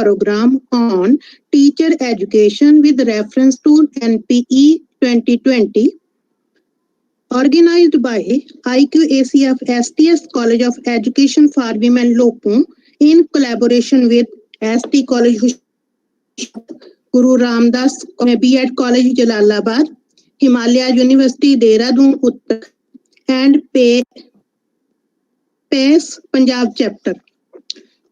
program on teacher education with reference to NPE 2020, organized by IQACF STS College of Education for Women Lopu in collaboration with ST College Guru Ramdas B.Ed College Jalalabad, Himalaya University Dehradun Uttar, and PACE Punjab chapter.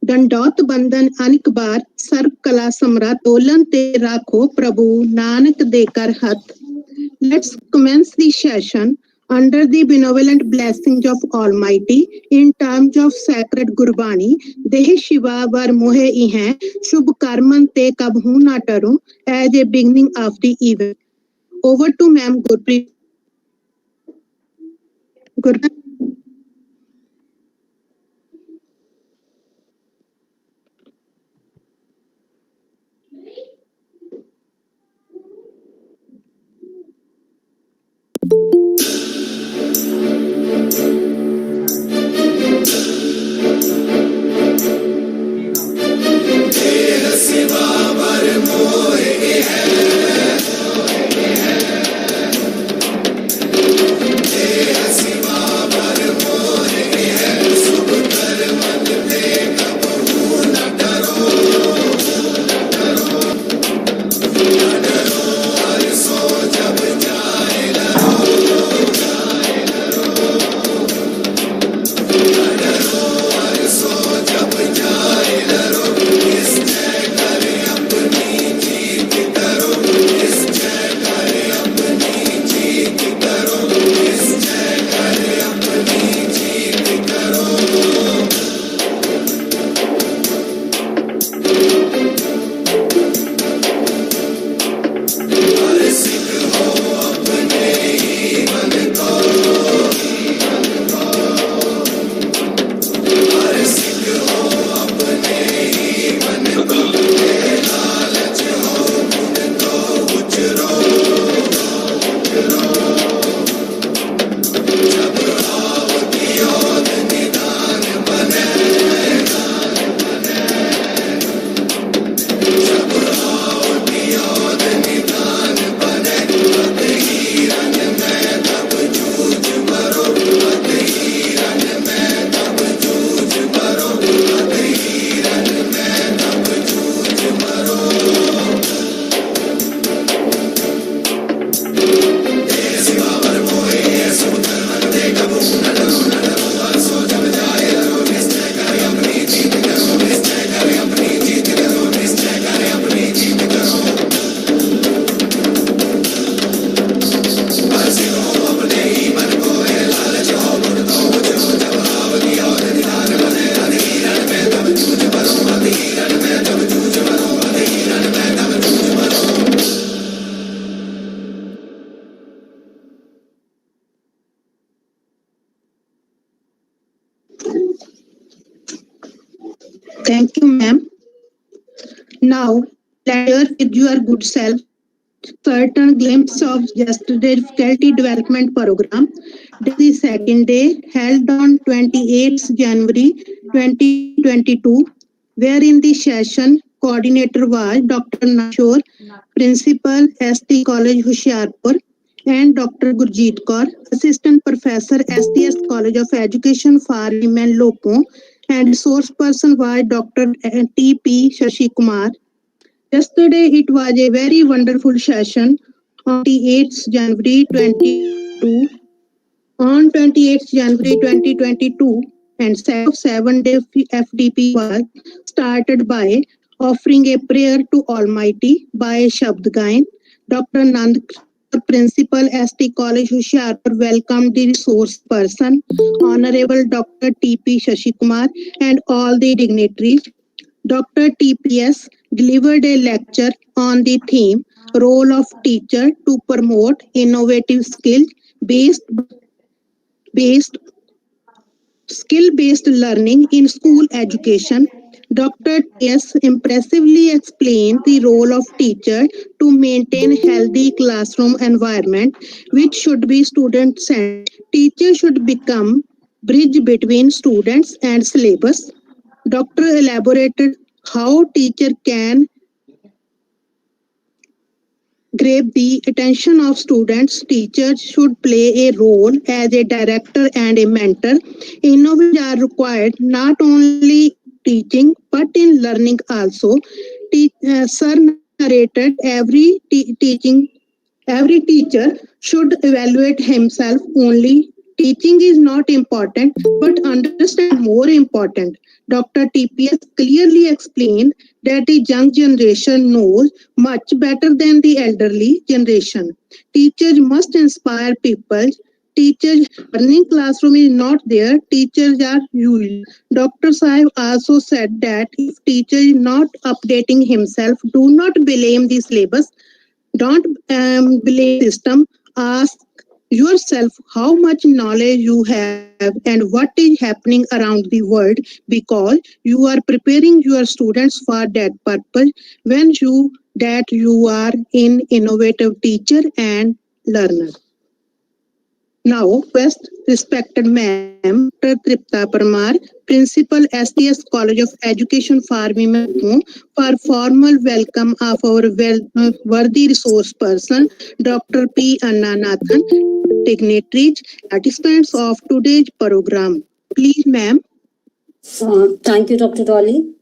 दंडौत बंधन अनिक बार सर्व कला सम्राट तोलन ते राखो प्रभु नानक देकर हथ. Let's commence the session under the benevolent blessings of Almighty in terms of sacred Gurbani. Deh Shiva var mohe ihen shubh karman te kabhu na taru as a beginning of the event. Over to Ma'am Gurpreet. Thank you, ma'am. Now, share with your good self certain glimpse of yesterday's faculty development program. This is the second day, held on 28th January 2022, wherein the session coordinator was Dr. Nashor, Principal, ST College Hoshiarpur, and Dr. Gurjeet Kaur, Assistant Professor, STS College of Education for Women Lopu, and source person was Dr. T.P. Shashi Kumar. Yesterday, it was a very wonderful session on 28th January 2022, and 7-day FDP was started by offering a prayer to Almighty by Shabd Gain. Dr. Nand, Principal, ST College Hoshiarpur, welcomed the resource person, Honorable Dr. T.P. Shashi Kumar, and all the dignitaries. Dr. T.P.S. delivered a lecture on the theme, Role of Teacher to Promote Innovative Skill-Based Learning in School Education. Dr. T.S. impressively explained the role of teacher to maintain healthy classroom environment, which should be student-centered. Teacher should become bridge between students and syllabus. Doctor elaborated how teacher can grab the attention of students. Teachers should play a role as a director and a mentor. Innovations are required not only teaching but in learning also. Sir narrated every teacher should evaluate himself only. Teaching is not important, but understand more important. Dr. TPS clearly explained that the young generation knows much better than the elderly generation. Teachers must inspire people. Teachers learning classroom is not there. Teachers are usual. Dr. Sahib also said that if teacher is not updating himself, do not blame the syllabus. Don't blame system. Ask yourself how much knowledge you have and what is happening around the world, because you are preparing your students for that purpose when you are in innovative teacher and learner. Now, best respected ma'am, Dr. Tripta Parmar, Principal SDS College of Education for Women, for formal welcome of our worthy resource person, Dr. P. Anna Nathan, dignitaries, participants of today's program. Please, ma'am. Thank you, Dr. Dolly.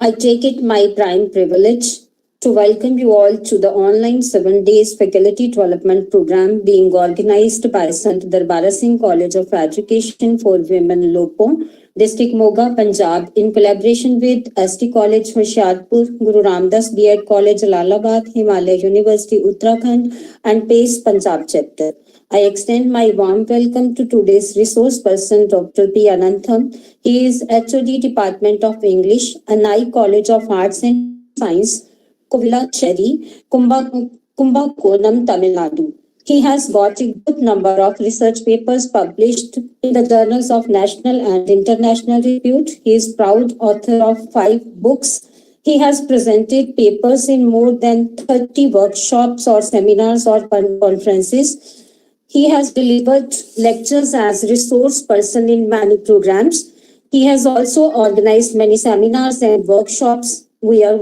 I take it my prime privilege to welcome you all to the online 7 days faculty development program being organized by Sant Darbara Singh College of Education for Women Lopo, District Moga, Punjab, in collaboration with ST College Hoshiarpur, Guru Ramdas B.Ed College Jalalabad, Himalaya University Uttarakhand, and PACE Punjab chapter. I extend my warm welcome to today's resource person, Dr. P. Anantham. He is HOD Department of English, Anai College of Arts and Science, Kovila Kumbakonam, Tamil Nadu. He has got a good number of research papers published in the journals of national and international repute. He is proud author of 5 books. He has presented papers in more than 30 workshops or seminars or conferences. He has delivered lectures as resource person in many programs. He has also organized many seminars and workshops. We are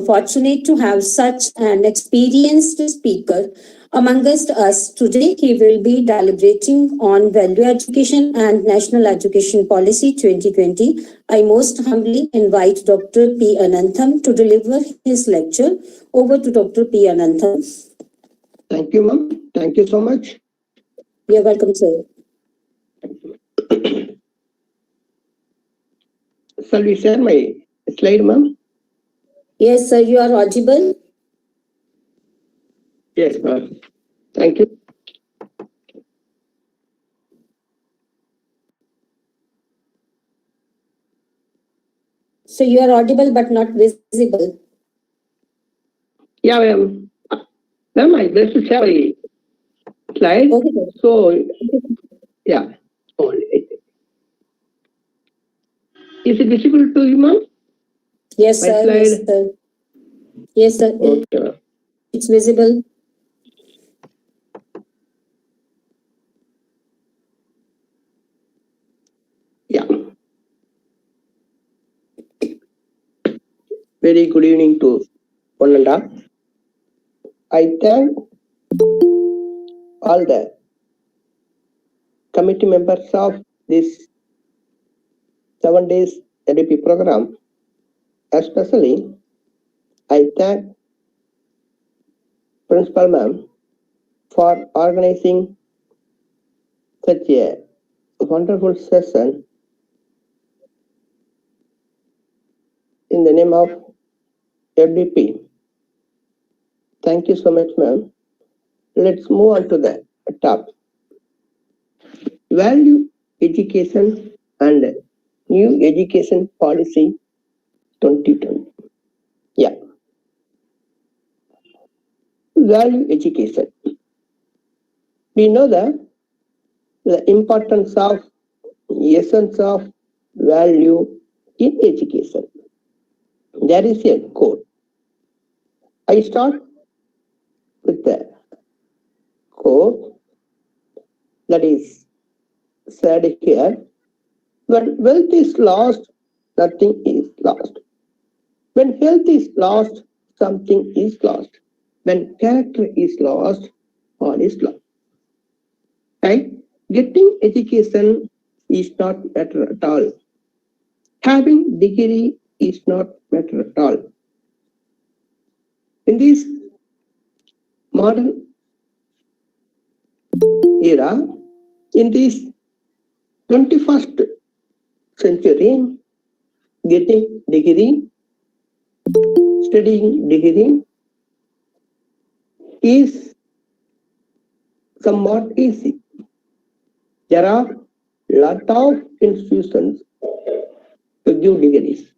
fortunate to have such an experienced speaker among us today. He will be deliberating on value education and national education policy 2020. I most humbly invite Dr. P. Anantham to deliver his lecture. Over to Dr. P. Anantham. Thank you, ma'am. Thank you so much. You're welcome, sir. Shall we share my slide, ma'am? Yes, sir, you are audible. Yes, ma'am. Thank you. So you are audible but not visible. Yeah, ma'am. Ma'am, I just share my slide. Okay. So, yeah. Is it visible to you, ma'am? Yes, My sir. slide? Yes, sir. Yes, sir. Okay. It's visible. Yeah. Very good evening to one and all. I thank all the committee members of this 7 days NEP program. Especially, I thank Principal Ma'am for organizing such a wonderful session in the name of FDP. Thank you so much, ma'am. Let's move on to the top. Value education and new education policy 2020. Yeah. Value education. We know that the importance of essence of value in education. There is a quote. I start with the quote that is said here. When wealth is lost, nothing is lost. When health is lost, something is lost. When character is lost, all is lost. Right? Getting education is not matter at all. Having degree is not matter at all. In this modern era, in this 21st century, getting degree, studying degree is somewhat easy. There are lot of institutions to give degrees.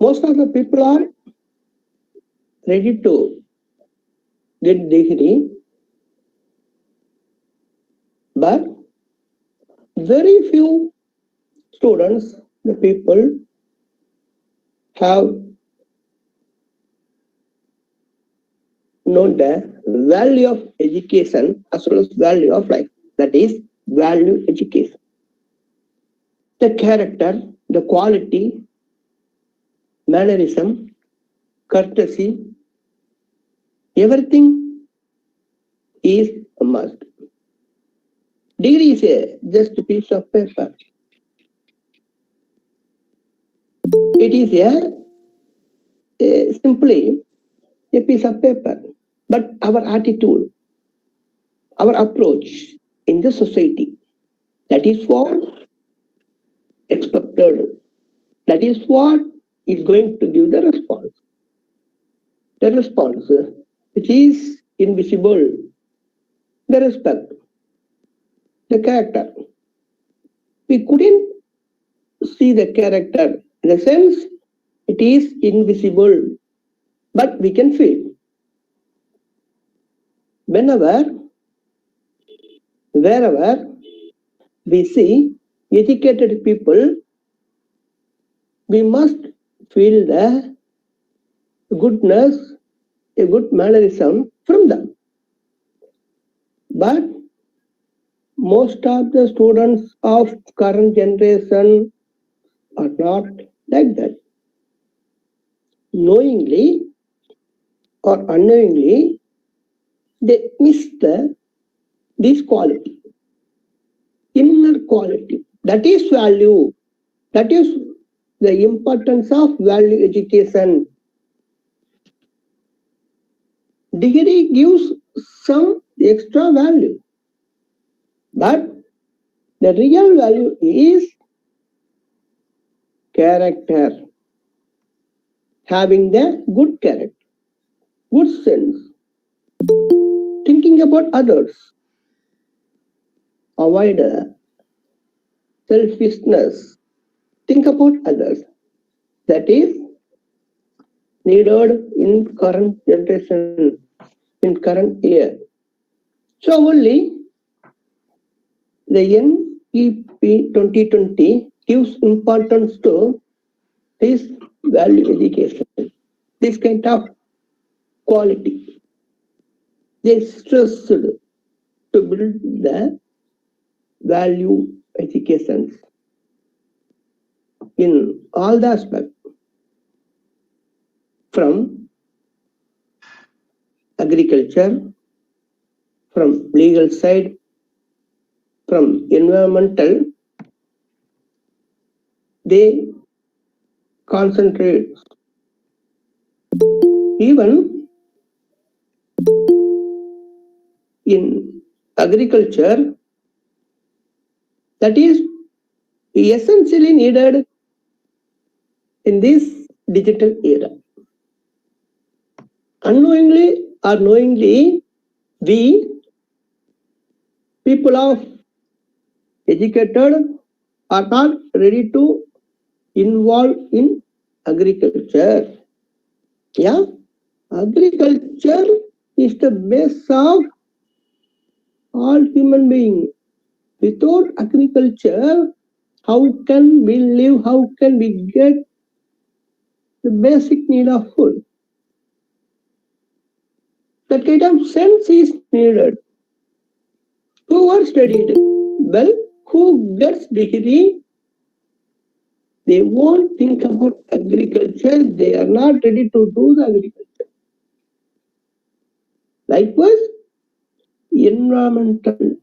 Most of the people are ready to get degree, but very few students, the people have known the value of education as well as value of life. That is value education. The character, the quality, mannerism, courtesy, everything is a must. Degree is just a piece of paper. It is simply a piece of paper. But our attitude, our approach in the society, that is what expected. That is what is going to give the response. The response, which is invisible, the respect, the character. We couldn't see the character in a sense, it is invisible, but we can feel. Whenever, wherever we see educated people, we must feel the goodness, a good mannerism from them. But most of the students of current generation are not like that. Knowingly or unknowingly, they miss this quality, inner quality. That is value. That is the importance of value education. Degree gives some extra value, but the real value is character. Having the good character, good sense, thinking about others, avoid selfishness, think about others. That is needed in current generation, in current year. So only the NEP 2020 gives importance to this value education, this kind of quality. They stressed to build the value education in all the aspects, from agriculture, from legal side, from environmental. They concentrate. Even in agriculture, that is essentially needed in this digital era. Unknowingly or knowingly, we, people of educated, are not ready to involve in agriculture. Yeah, agriculture is the base of all human beings. Without agriculture, how can we live? How can we get the basic need of food? That kind of sense is needed. Who are studied? Well, who gets degree They won't think about agriculture. They are not ready to do the agriculture. Likewise, environmental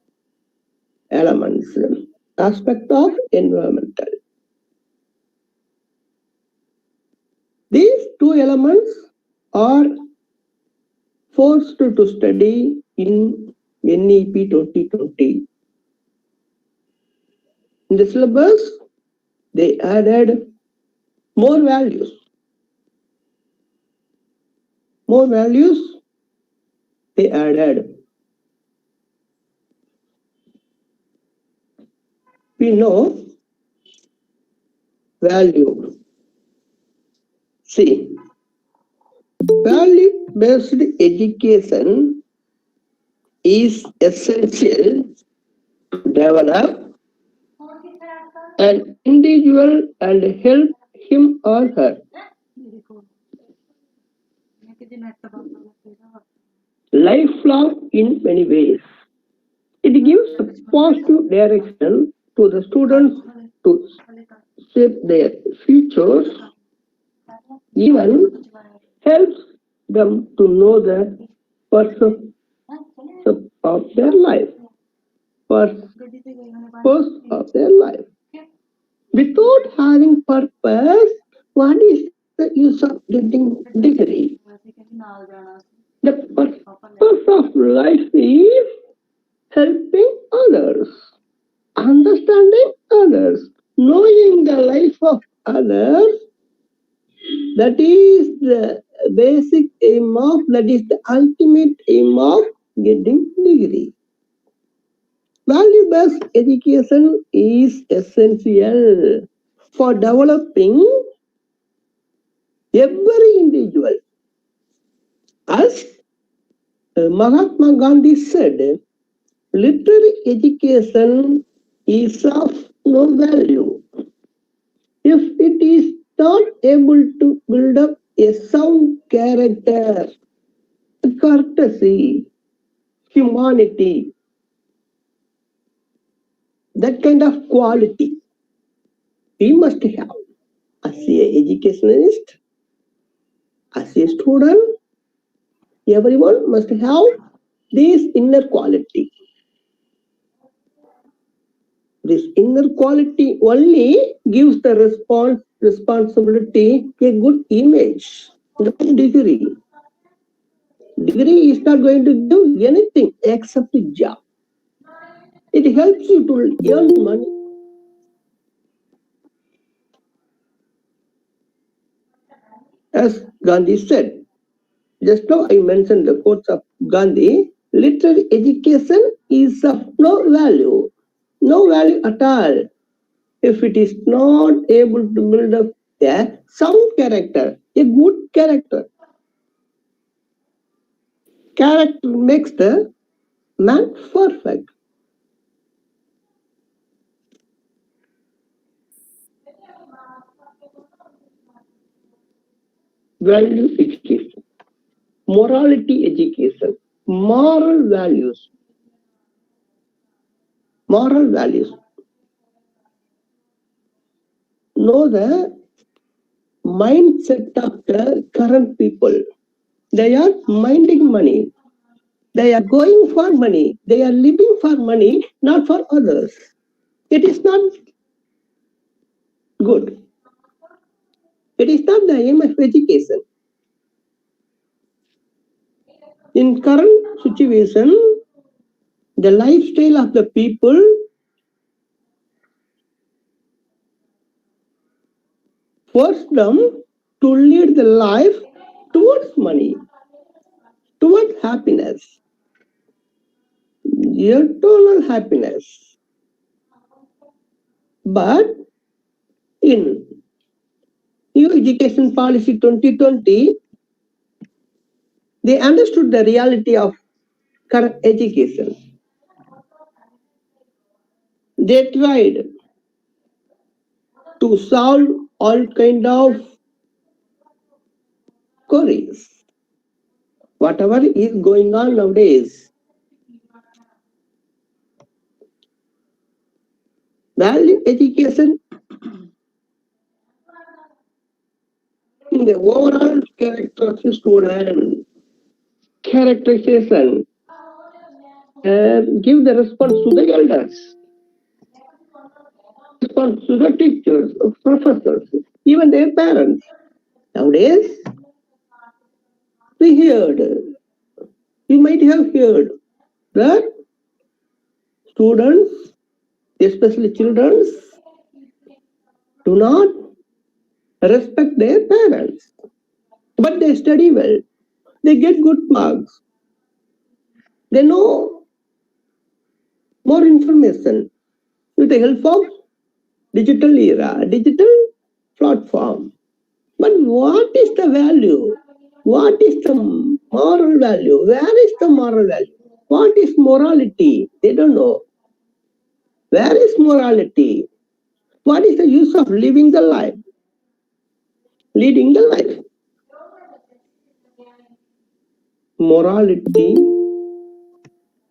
elements, aspect of environmental. These two elements are forced to study in NEP 2020. In the syllabus, they added more values. More values they added. We know value. See, value-based education is essential to develop an individual and help him or her lifelong in many ways. It gives a positive direction to the students to shape their futures, even helps them to know the purpose of their life. Purpose of their life. Without having purpose, what is the use of getting degree? The purpose of life is helping others, understanding others, knowing the life of others. That is the basic aim of, that is the ultimate aim of getting degree. Value-based education is essential for developing every individual. As Mahatma Gandhi said, literary education is of no value if it is not able to build up a sound character, courtesy, humanity, that kind of quality we must have as a educationalist, as a student. Everyone must have this inner quality. This inner quality only gives the responsibility a good image, not degree. Degree is not going to give anything except a job. It helps you to earn money. As Gandhi said, just now I mentioned the quotes of Gandhi, literary education is of no value at all if it is not able to build up a sound character, a good character. Character makes the man perfect. Value education, morality education, moral values. Moral values. Know the mindset of the current people. They are minding money. They are going for money. They are living for money, not for others. It is not good. It is not the aim of education. In current situation, the lifestyle of the people force them to lead the life towards money, towards happiness, eternal happiness. But in New Education Policy 2020, they understood the reality of current education. They tried to solve all kind of queries, whatever is going on nowadays. Value education the overall character of the student, characterization, give the response to the elders, response to the teachers, professors, even their parents. Nowadays, you might have heard that students, especially children, do not respect their parents, but they study well. They get good marks. They know more information with the help of digital era, digital platform. But what is the value? What is the moral value? Where is the moral value? What is morality? They don't know. Where is morality? What is the use of living the life? Leading the life. Morality,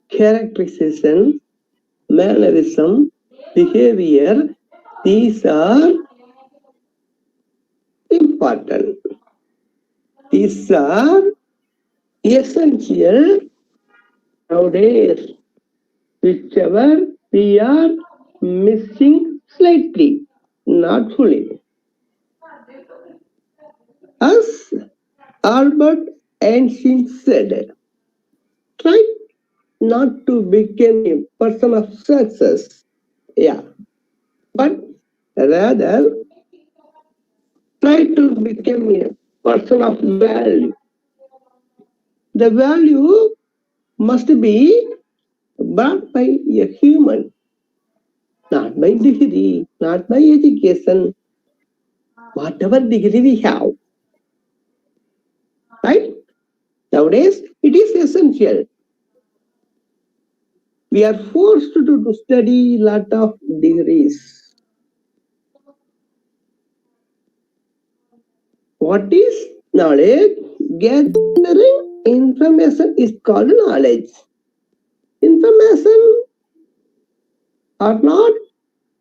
characterization, mannerism, behavior, these are important. These are essential nowadays, whichever we are missing slightly, not fully. As Albert Einstein said, try not to become a person of success, but rather try to become a person of value. The value must be brought by a human, not by degree, not by education, whatever degree we have. Right? Nowadays, it is essential. We are forced to study a lot of degrees. What is knowledge? Gathering information is called knowledge. Information are not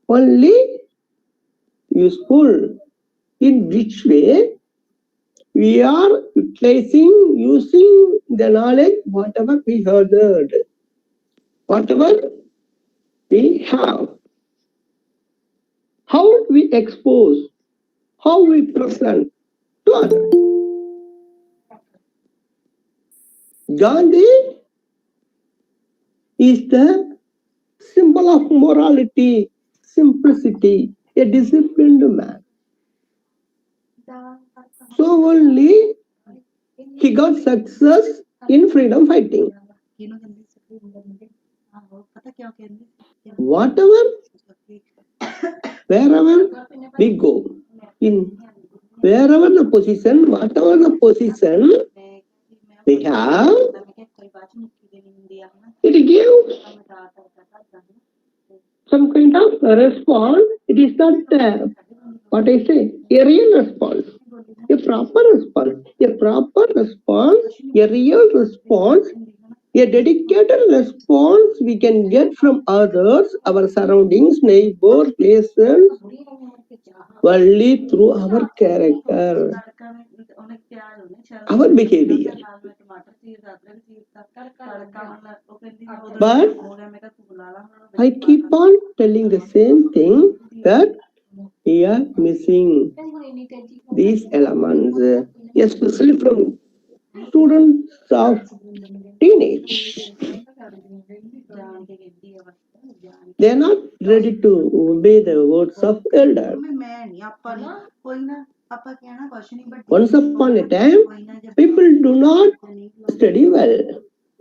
only useful. In which way we are using the knowledge, whatever we heard, whatever we have, how we expose, how we present to others. Gandhi is the symbol of morality, simplicity, a disciplined man. So only he got success in freedom fighting. Whatever, wherever we go, in wherever the position, whatever the position we have, it gives some kind of response. It is not what I say, a real response, a proper response, a real response, a dedicated response we can get from others, our surroundings, neighbors, places, only through our character, our behavior. But I keep on telling the same thing, that we are missing these elements, especially from students of teenage. They are not ready to obey the words of elder. Once upon a time, people do not study well.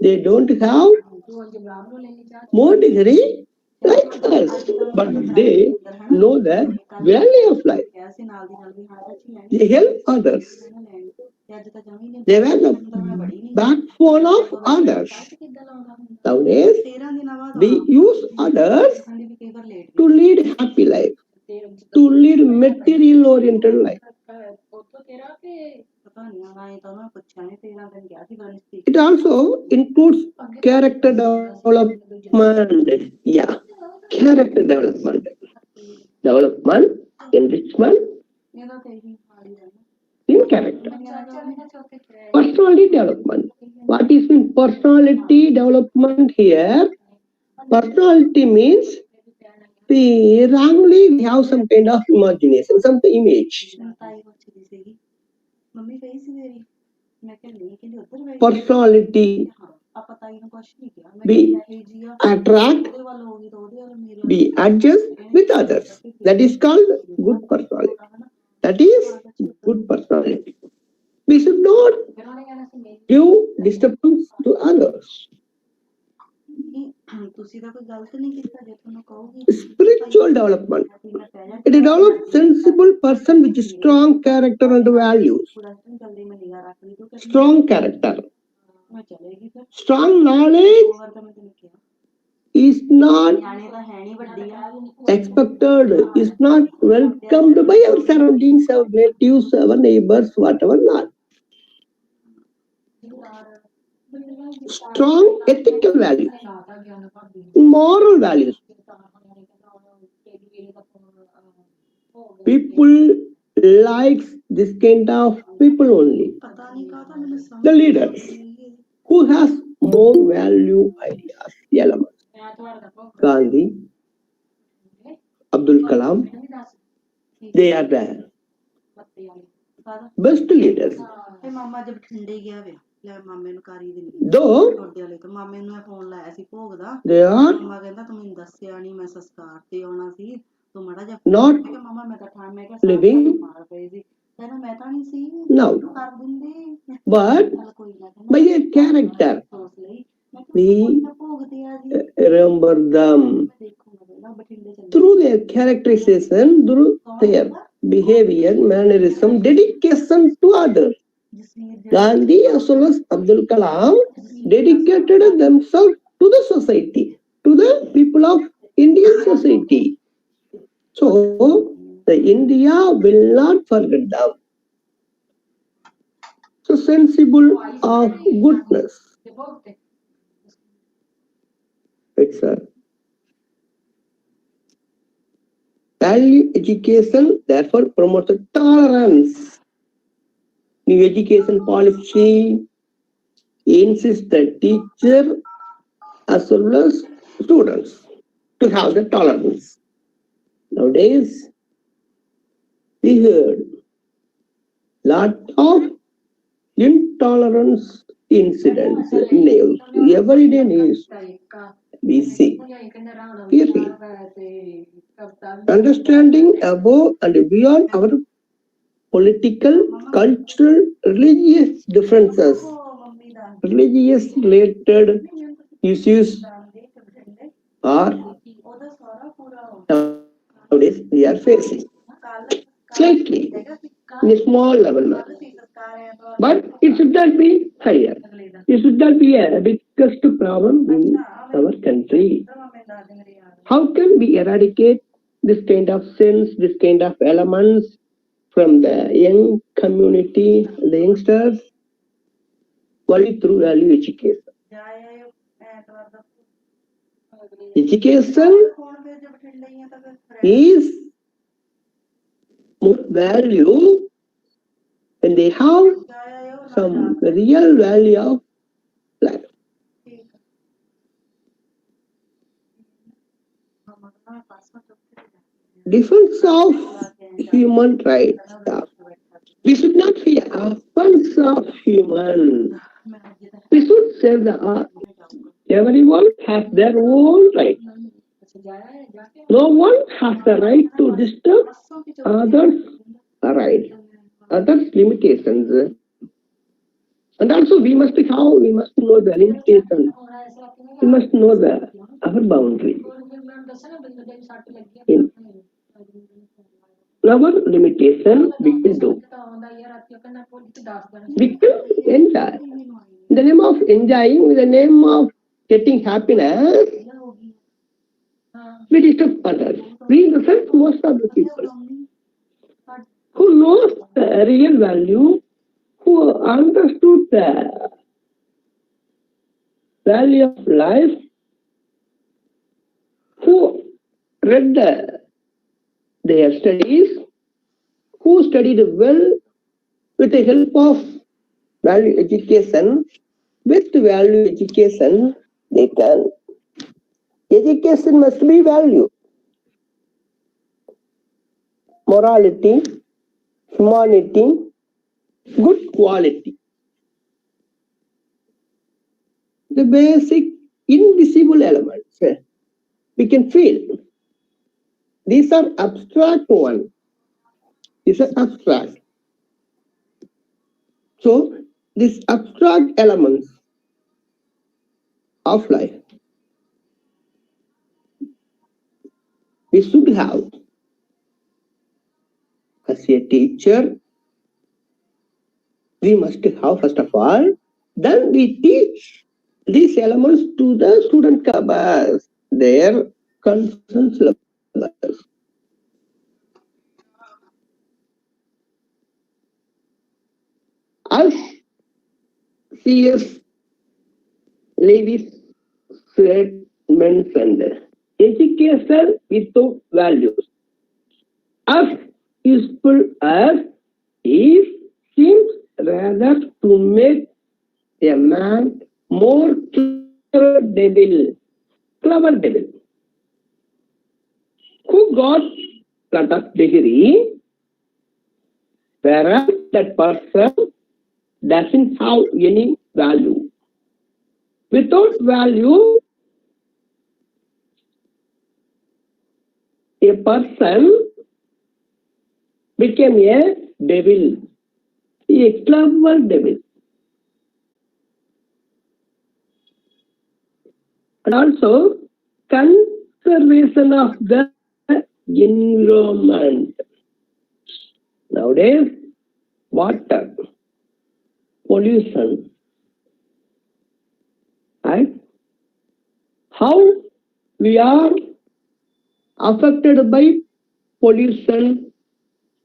They don't have more degree like us, but they know the value of life. They help others. They were the backbone of others. Nowadays, we use others to lead happy life, to lead material-oriented life. It also includes character development. Character development, enrichment in character. Personality development. What is mean personality development here? Personality means wrongly we have some kind of imagination, some image. Personality. We attract, we adjust with others. That is called good personality. That is good personality. We should not give disturbance to others. Spiritual development. It develops sensible person with strong character and values. Strong character. Strong knowledge is not expected, is not welcomed by our surroundings, our relatives, our neighbors, whatever not. Strong ethical values, moral values. People likes this kind of people only. The leaders who has more value ideas, elements. Gandhi, Abdul Kalam, they are the best leaders. Though they are not living now, but by their character we remember them through their characterization, through their behavior, mannerism, dedication to others. Gandhi as well as Abdul Kalam dedicated themselves to the society, to the people of Indian society. So, the India will not forget them. So, sensible of goodness. It's a value education, therefore promotes tolerance. New education policy insists the teacher as well as students to have the tolerance. Nowadays, we heard lot of intolerance incidents, news, everyday news. We see. Understanding above and beyond our political, cultural, religious differences, religious related issues are nowadays we are facing slightly in a small level, but it should not be higher. It should not be a biggest problem in our country. How can we eradicate this kind of sins, this kind of elements from the young community, the youngsters? Only through value education. Education is more value when they have some real value of life. Defense of human rights. We should not fear offense of human. We should say that everyone has their own right. No one has the right to disturb others' rights, others' limitations. And also we must know the limitations. We must know our boundary. In our limitation, we can do. We can enjoy. In the name of enjoying, in the name of getting happiness, we disturb others. We in the sense most of the people who knows the real value, who understood the value of life, who read their studies, who studied well, with the help of value education, with value education, they can. Education must be value. Morality, humanity, good quality. The basic invisible elements we can feel. These are abstract ones. These are abstract. So these abstract elements of life we should have as a teacher. We must have first of all, then we teach these elements to the student covers their concern syllabus. As C.S. Lewis said, mentioned, education without values, as useful as is, seems rather to make a man more clever devil, who got lot of degree, whereas that person doesn't have any value. Without value, a person became a devil, a clever devil. And also, conservation of the environment. Nowadays, water, pollution, right? How we are affected by pollution,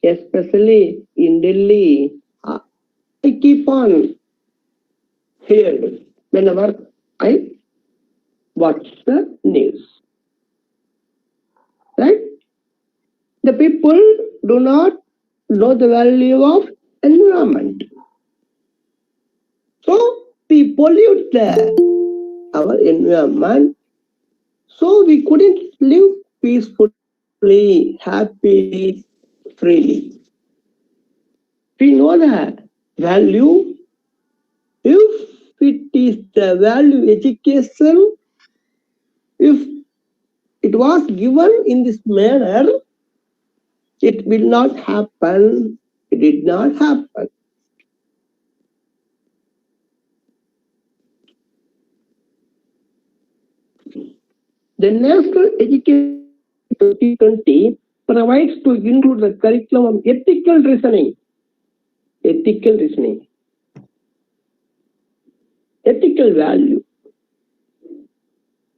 especially in Delhi. I keep on hearing whenever I watch the news. Right? The people do not know the value of environment. So we pollute our environment. So we couldn't live peacefully, happily, freely. We know that value. If it is the value education, if it was given in this manner, it will not happen. It did not happen. The National Education 2020 provides to include the curriculum of ethical reasoning, ethical value,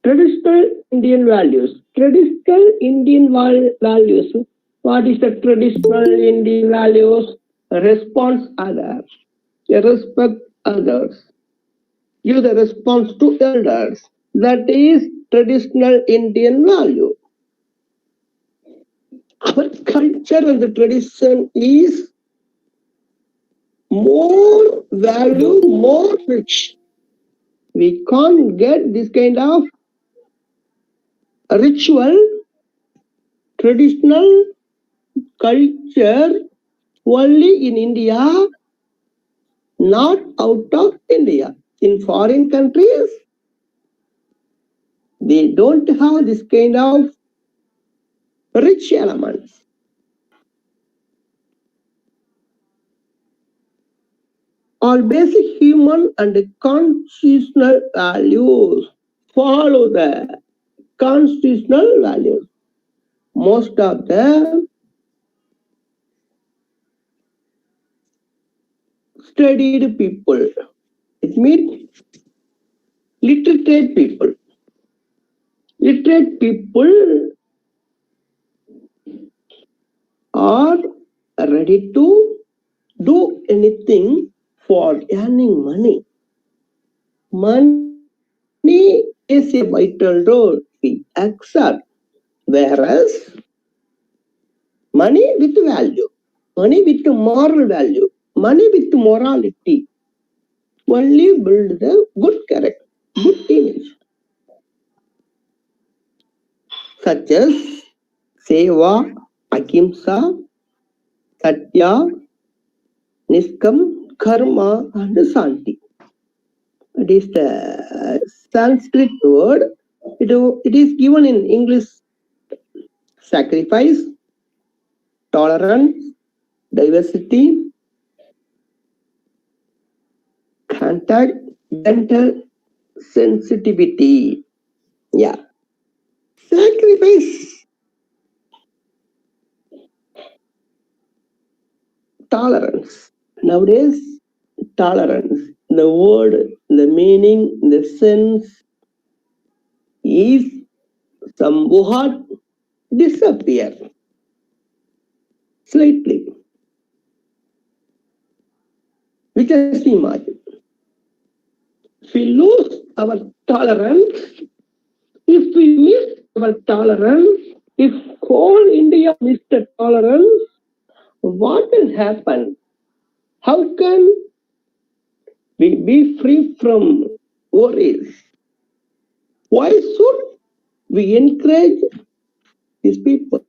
traditional Indian values. Traditional Indian values. What is the traditional Indian values? Response others, respect others, give the response to elders. That is traditional Indian value. Our culture and the tradition is more value, more rich. We can't get this kind of ritual, traditional culture only in India, not out of India. In foreign countries, they don't have this kind of rich elements. All basic human and constitutional values follow the constitutional values. Most of the studied people, it means literate people. Literate people are ready to do anything for earning money. Money is a vital role we accept, whereas money with value, money with moral value, money with morality only build the good character, good image, such as Seva, Ahimsa, Satya, Niskam, Karma, and Santi. It is the Sanskrit word. It is given in English: sacrifice, tolerance, diversity, contact, gentle sensitivity. Yeah. Sacrifice, tolerance. Nowadays, tolerance, the word, the meaning, the sense is somewhat disappear slightly. We just imagine. If we lose our tolerance, if we miss our tolerance, if whole India miss the tolerance, what will happen? How can we be free from worries? Why should we encourage these people?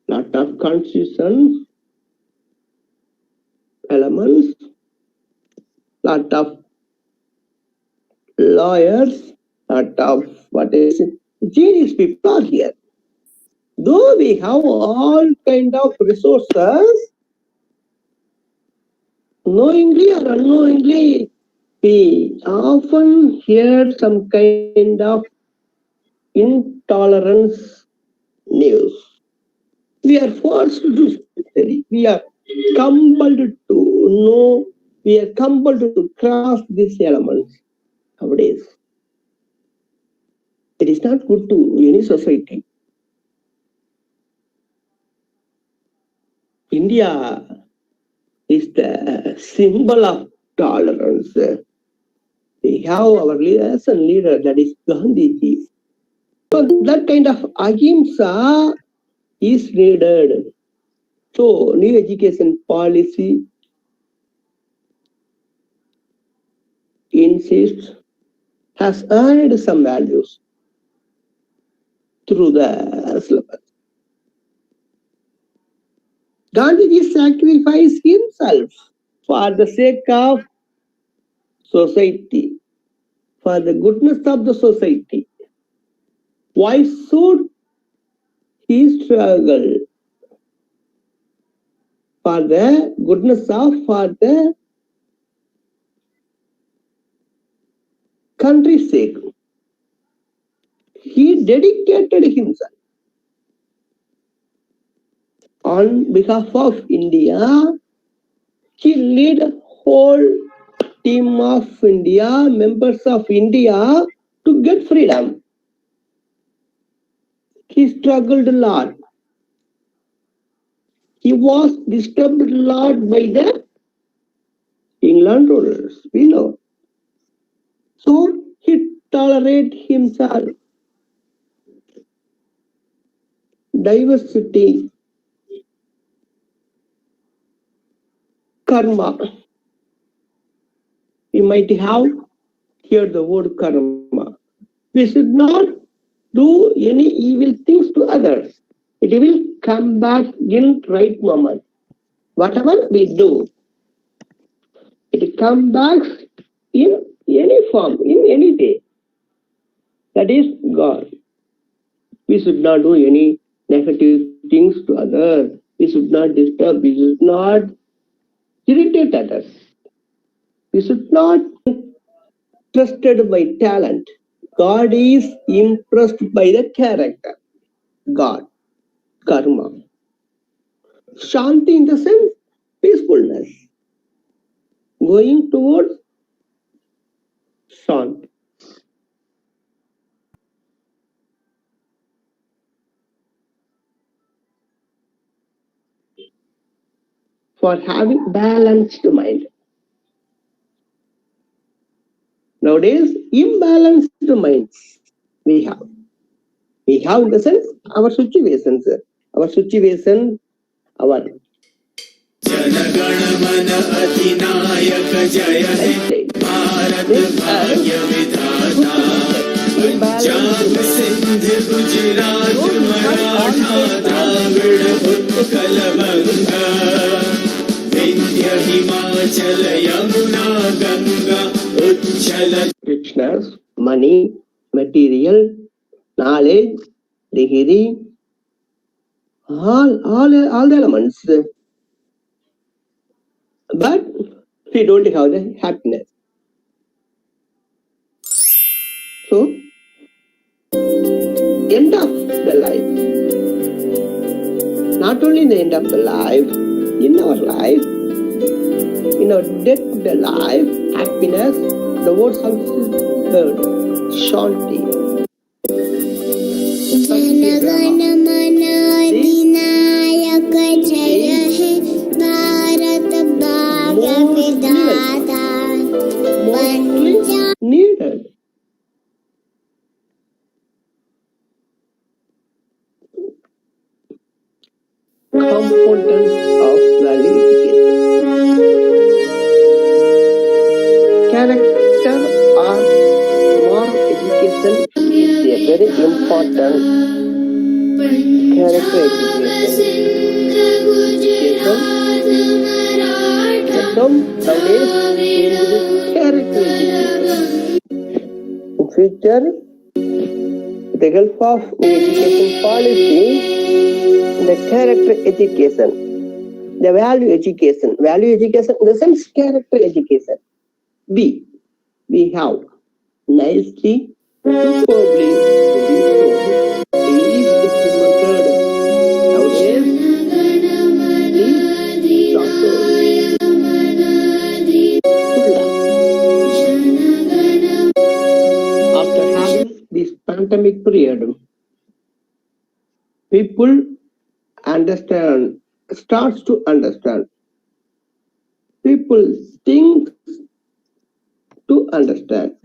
Lot of constitutions, elements, lot of lawyers, lot of genius people are here. Though we have all kind of resources, knowingly or unknowingly, we often hear some kind of intolerance news. We are forced to study. We are compelled to know. We are compelled to cross these elements nowadays. It is not good to any society. India is the symbol of tolerance. We have our leaders and leader, that is Gandhiji. So that kind of ahimsa is needed. So new education policy insists, has earned some values through the syllabus. Gandhiji sacrificed himself for the sake of society, for the goodness of the society. Why should he struggle for the goodness of, for the country's sake? He dedicated himself on behalf of India. He led a whole team of India, members of India, to get freedom. He struggled a lot. He was disturbed a lot by the England rulers, we know. So he tolerated himself. Diversity, karma. We might have heard the word karma. We should not do any evil things to others. It will come back in right moment. Whatever we do, it comes back in any form, in any day. That is God. We should not do any negative things to others. We should not disturb. We should not irritate others. We should not be trusted by talent. God is impressed by the character. God, karma. Shanti in the sense peacefulness. Going towards Shanti. For having balanced mind. Nowadays, imbalanced minds we have. We have in the sense our situations, our जनगण मन अधिनायक जय हे भारत भाग्य विधाता पंजाब सिंध गुजरात मराठा द्राविड़ उत्कल बंगा विंध्य हिमाचल यमुना गंगा उच्छल richness, money, material, knowledge, degree, all the elements. But we don't have the happiness. So, end of the life. Not only in the end of the life, in our life, in our death of the life, happiness, the words also heard, Shanti. जनगण मन अधिनायक जय हे भारत भाग्य विधाता Punjab Needed. Components of value education. Character or moral education is a very important character education. Some nowadays is character education. In future, with the help of education policy, the character education, the value education in the sense character education. We have nicely, superbly, is implemented nowadays. Is after having this pandemic period, people starts to understand. People think to understand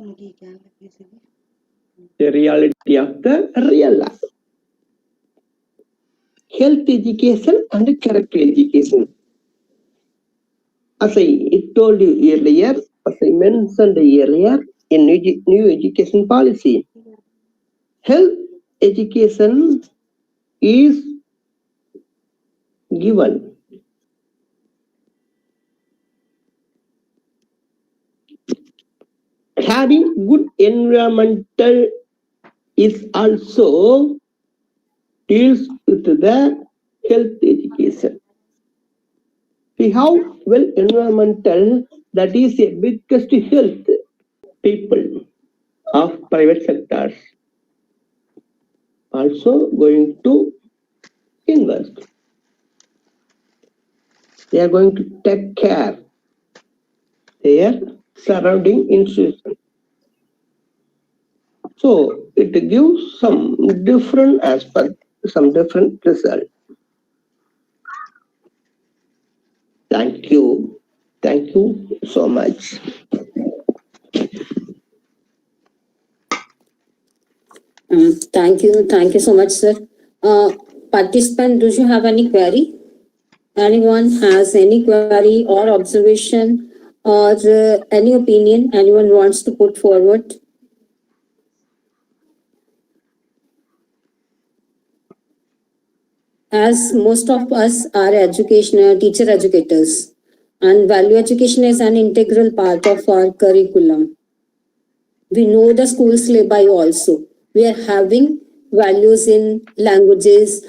the reality of the real life. Health education and character education. As I told you earlier, as I mentioned earlier, in new education policy, health education is given. Having good environmental is also deals with the health education. We have well environmental, that is a biggest health people of private sectors also going to invest. They are going to take care their surrounding institution. So it gives some different aspect, some different result. Thank you. Thank you so much. Thank you so much, sir. Participant, do you have any query? Anyone has any query or observation or any opinion anyone wants to put forward? As most of us are teacher educators, and value education is an integral part of our curriculum. We know the school syllabi also. We are having values in languages,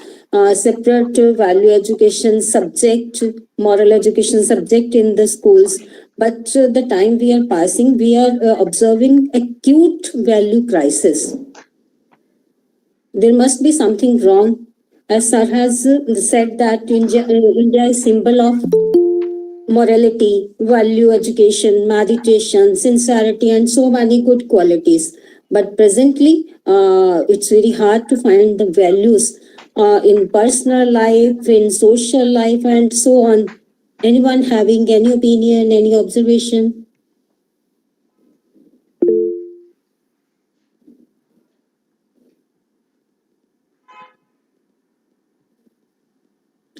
separate value education subject, moral education subject in the schools. But the time we are passing, we are observing acute value crisis. There must be something wrong. As sir has said that India is symbol of morality, value education, meditation, sincerity, and so many good qualities. But presently, it's very hard to find the values in personal life, in social life, and so on. Anyone having any opinion, any observation?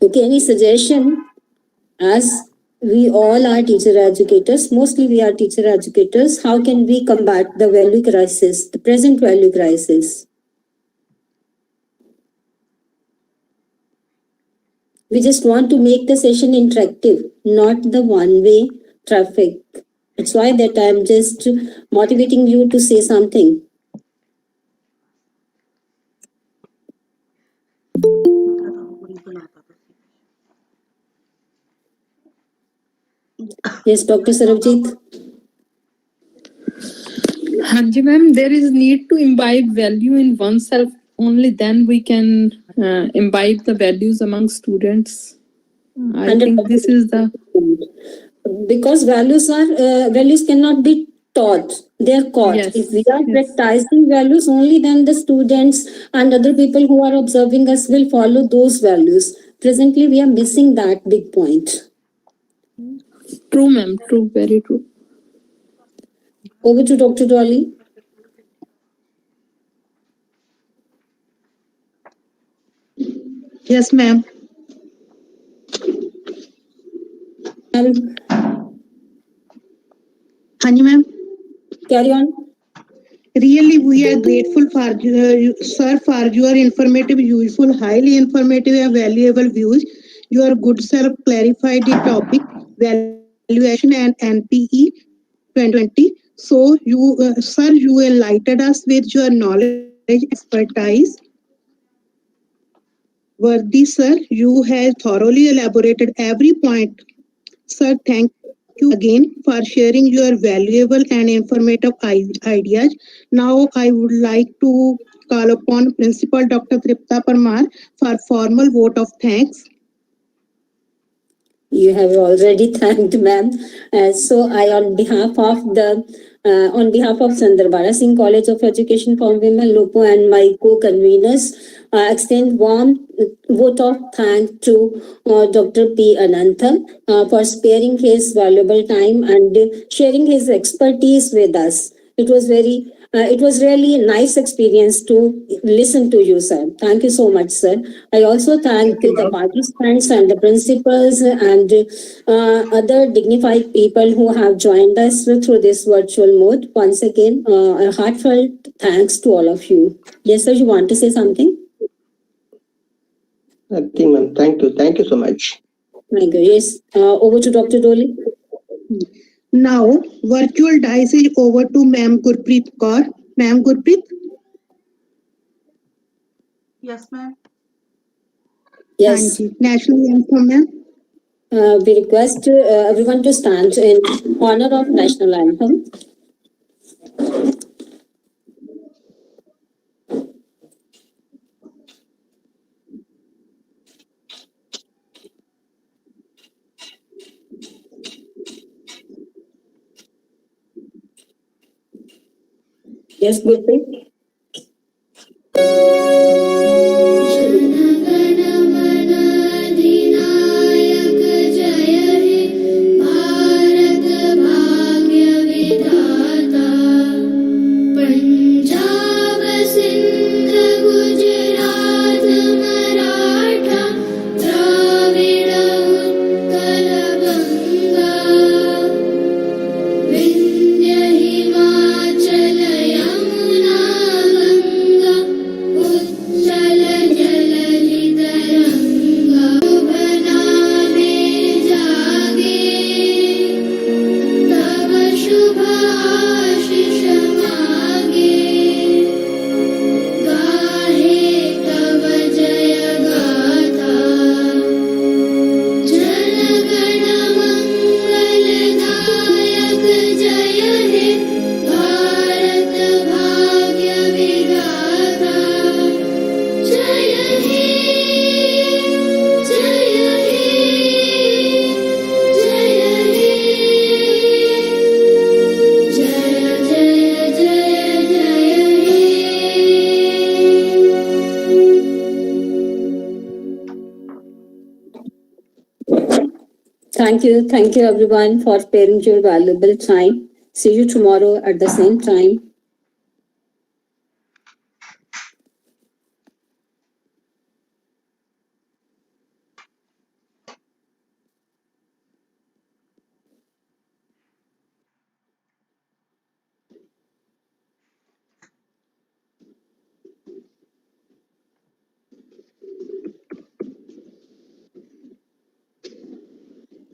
Okay, any suggestion? As we all are teacher educators, mostly we are teacher educators, how can we combat the value crisis, the present value crisis? We just want to make the session interactive, not the one-way traffic. That's why that I'm just motivating you to say something. Yes, Dr. Sarabjit. Hanji ma'am, there is need to imbibe value in oneself. Only then we can imbibe the values among students. I think this is the... Because values cannot be taught, they are caught. Yes, if we are practicing values, only then the students and other people who are observing us will follow those values. Presently we are missing that big point. True ma'am, true, very true. Over to Dr. Dolly. Yes, ma'am. Hanji ma'am. Carry on. Really, we are grateful for sir for your informative, useful, highly informative and valuable views. Your good self clarified the topic valuation and NPE 2020. So you, sir, you enlightened us with your knowledge, expertise. Worthy, sir, you have thoroughly elaborated every point. Sir, thank you again for sharing your valuable and informative ideas. Now, I would like to call upon Principal Dr. Tripta Parmar for formal vote of thanks. You have already thanked, ma'am. So I, on behalf of Sandarbara Singh College of Education for Women, Lupo, and my co-conveners, extend warm vote of thanks to Dr. P. Ananthan for sparing his valuable time and sharing his expertise with us. It was really a nice experience to listen to you, sir. Thank you so much, sir. I also thank the participants and the principals and other dignified people who have joined us through this virtual mode. Once again, a heartfelt thanks to all of you. Yes, sir, you want to say something? Nothing, ma'am. Thank you. Thank you so much. Thank you. Yes. Over to Dr. Dolly. Now, virtual dice is over to Ma'am Gurpreet Kaur. Ma'am Gurpreet? Yes, ma'am. Yes. National anthem, ma'am. We request everyone to stand in honor of national anthem. Yes, Gurpreet. Thank you everyone for sparing your valuable time. See you tomorrow at the same time.